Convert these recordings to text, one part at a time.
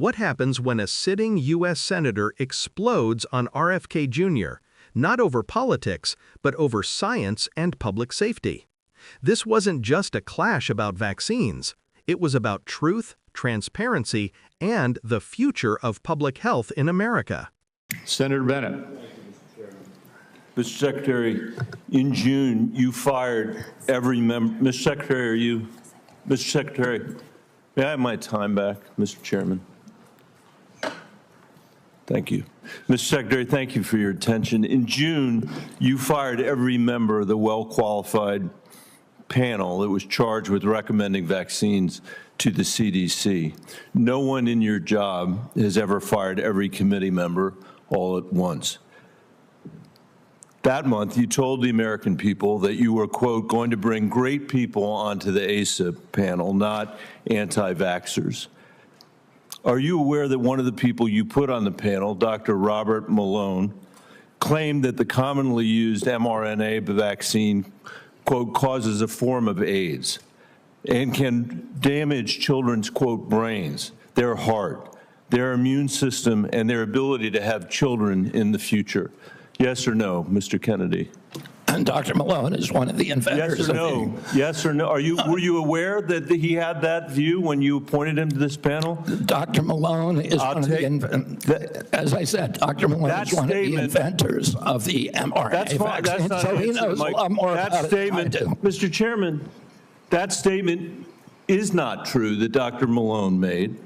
What happens when a sitting U.S. Senator explodes on RFK Jr., not over politics, but over science and public safety? This wasn't just a clash about vaccines. It was about truth, transparency, and the future of public health in America. Senator Bennet. Mr. Secretary, in June, you fired every member. Mr. Secretary, are you? Mr. Secretary, may I have my time back, Mr. Chairman? Thank you. Mr. Secretary, thank you for your attention. In June, you fired every member of the well-qualified panel that was charged with recommending vaccines to the CDC. No one in your job has ever fired every committee member all at once. That month, you told the American people that you were, quote, going to bring great people onto the ACIP panel, not anti-vaxxers. Are you aware that one of the people you put on the panel, Dr. Robert Malone, claimed that the commonly used mRNA vaccine, quote, causes a form of AIDS and can damage children's, quote, brains, their heart, their immune system, and their ability to have children in the future? Yes or no, Mr. Kennedy? And Dr. Malone is one of the inventors. Yes or no? Yes or no? Were you aware that he had that view when you appointed him to this panel? Dr. Malone is one of the inventors. As I said, Dr. Malone is one of the inventors of the mRNA vaccine, so he knows a lot more about it than I do. Mr. Chairman, that statement is not true that Dr. Malone made,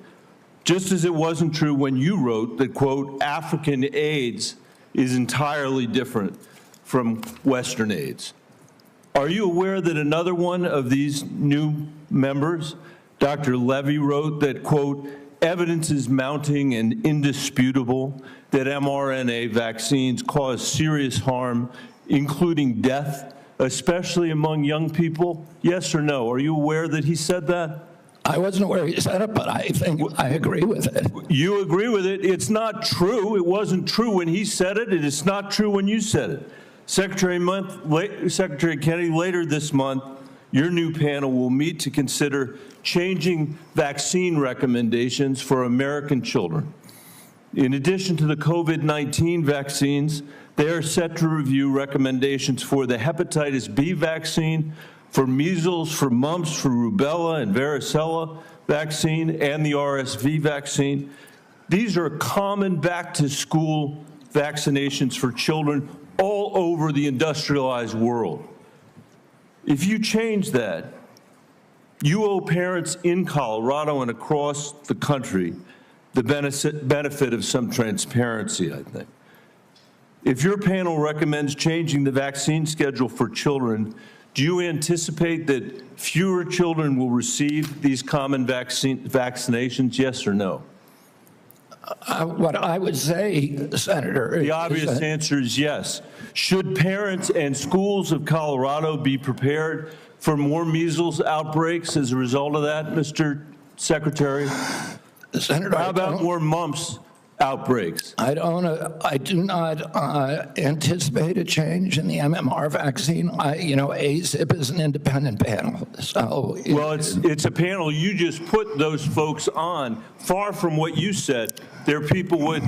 just as it wasn't true when you wrote that, quote, African AIDS is entirely different from Western AIDS. Are you aware that another one of these new members, Dr. Levy, wrote that, quote, evidence is mounting and indisputable that mRNA vaccines cause serious harm, including death, especially among young people? Yes or no? Are you aware that he said that? I wasn't aware he said it, but I think I agree with it. You agree with it? It's not true. It wasn't true when he said it, and it's not true when you said it. Secretary Kennedy, later this month, your new panel will meet to consider changing vaccine recommendations for American children. In addition to the COVID-19 vaccines, they are set to review recommendations for the hepatitis B vaccine, for measles, for mumps, for rubella and varicella vaccine, and the RSV vaccine. These are common back-to-school vaccinations for children all over the industrialized world. If you change that, you owe parents in Colorado and across the country the benefit of some transparency, I think. If your panel recommends changing the vaccine schedule for children, do you anticipate that fewer children will receive these common vaccinations, yes or no? What I would say, Senator, the obvious answer is yes. Should parents and schools of Colorado be prepared for more measles outbreaks as a result of that, Mr. Secretary? Senator, how about more mumps outbreaks? I do not anticipate a change in the MMR vaccine. ACIP is an independent panel. So, well, it's a panel you just put those folks on. Far from what you said, they're people with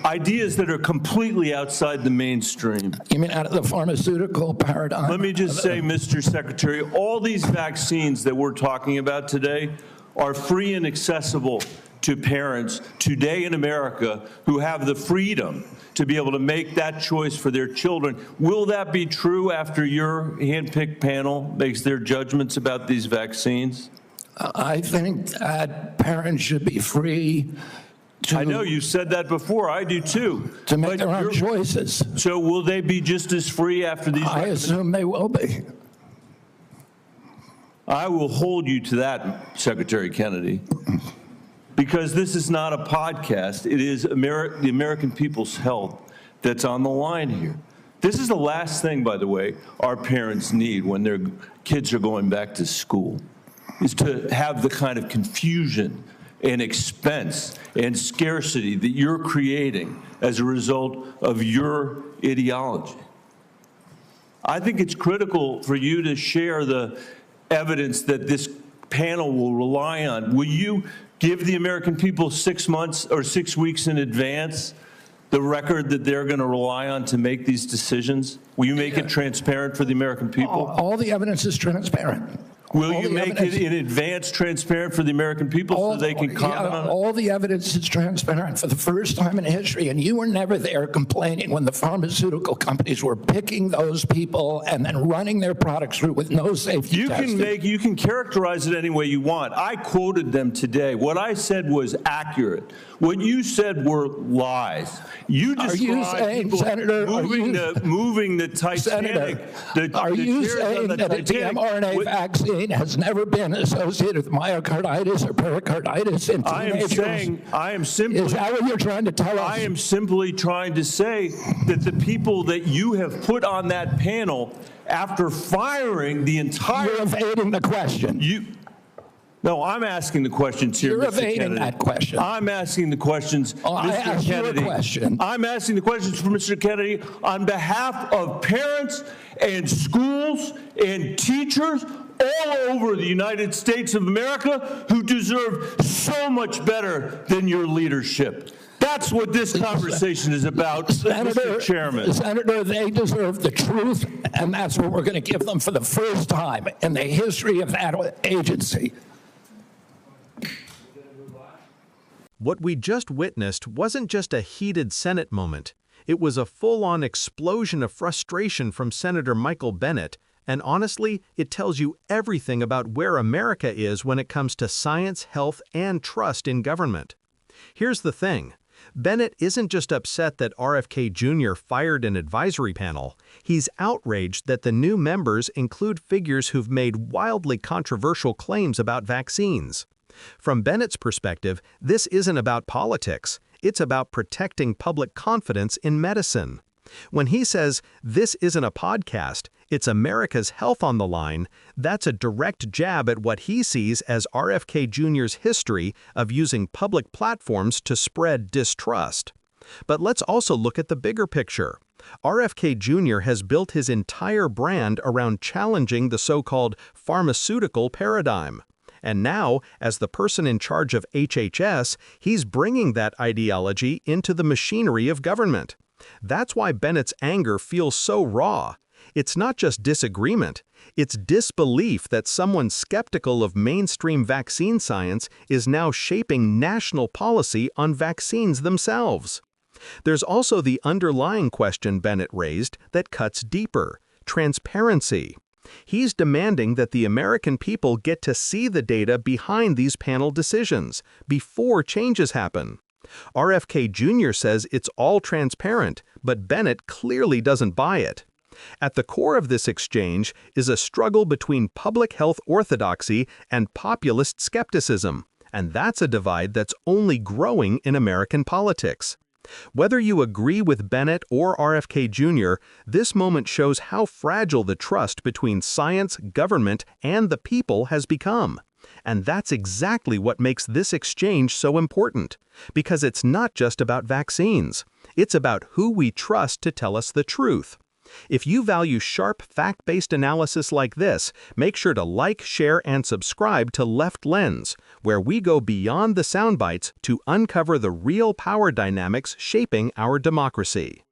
ideas that are completely outside the mainstream. You mean out of the pharmaceutical paradigm? Let me just say, Mr. Secretary, all these vaccines that we're talking about today are free and accessible to parents today in America who have the freedom to be able to make that choice for their children. Will that be true after your handpicked panel makes their judgments about these vaccines? I think that parents should be free to... I know you said that before. I do too. To make their own choices. So will they be just as free after these? I assume they will be. I will hold you to that, Secretary Kennedy. Because this is not a podcast. It is the American people's health that's on the line here. This is the last thing, by the way, our parents need when their kids are going back to school, is to have the kind of confusion and expense and scarcity that you're creating as a result of your ideology. I think it's critical for you to share the evidence that this panel will rely on. Will you give the American people 6 months or 6 weeks in advance the record that they're going to rely on to make these decisions? Will you make it transparent for the American people? All the evidence is transparent. Will you make it in advance transparent for the American people so they can comment on it? All the evidence is transparent for the first time in history, and you were never there complaining when the pharmaceutical companies were picking those people and then running their products through with no safety testing. You can characterize it any way you want. I quoted them today. What I said was accurate. What you said were lies. You described people moving the Titanic. Senator, are you saying that the mRNA vaccine has never been associated with myocarditis or pericarditis in teenagers? I am simply. Is that what you're trying to tell us? I am simply trying to say that the people that you have put on that panel, after firing the entire. You're evading the question. No, I'm asking the questions here, You're Mr. Kennedy. evading that question. I'm asking the questions, Mr. Kennedy. I'm asking the questions for Mr. Kennedy on behalf of parents and schools and teachers all over the United States of America who deserve so much better than your leadership. That's what this conversation is about, Mr. Chairman. Senator, they deserve the truth, and that's what we're going to give them for the first time in the history of that agency. What we just witnessed wasn't just a heated Senate moment. It was a full-on explosion of frustration from Senator Michael Bennet, and honestly, it tells you everything about where America is when it comes to science, health, and trust in government. Here's the thing. Bennet isn't just upset that RFK Jr. fired an advisory panel. He's outraged that the new members include figures who've made wildly controversial claims about vaccines. From Bennet's perspective, this isn't about politics. It's about protecting public confidence in medicine. When he says, "This isn't a podcast, it's America's health on the line," that's a direct jab at what he sees as RFK Jr.'s history of using public platforms to spread distrust. But let's also look at the bigger picture. RFK Jr. has built his entire brand around challenging the so-called pharmaceutical paradigm. And now, as the person in charge of HHS, he's bringing that ideology into the machinery of government. That's why Bennett's anger feels so raw. It's not just disagreement, it's disbelief that someone skeptical of mainstream vaccine science is now shaping national policy on vaccines themselves. There's also the underlying question Bennet raised that cuts deeper: transparency. He's demanding that the American people get to see the data behind these panel decisions before changes happen. RFK Jr. says it's all transparent, but Bennet clearly doesn't buy it. At the core of this exchange is a struggle between public health orthodoxy and populist skepticism, and that's a divide that's only growing in American politics. Whether you agree with Bennet or RFK Jr., this moment shows how fragile the trust between science, government, and the people has become. And that's exactly what makes this exchange so important, because it's not just about vaccines. It's about who we trust to tell us the truth. If you value sharp, fact-based analysis like this, make sure to like, share, and subscribe to Left Lens, where we go beyond the soundbites to uncover the real power dynamics shaping our democracy.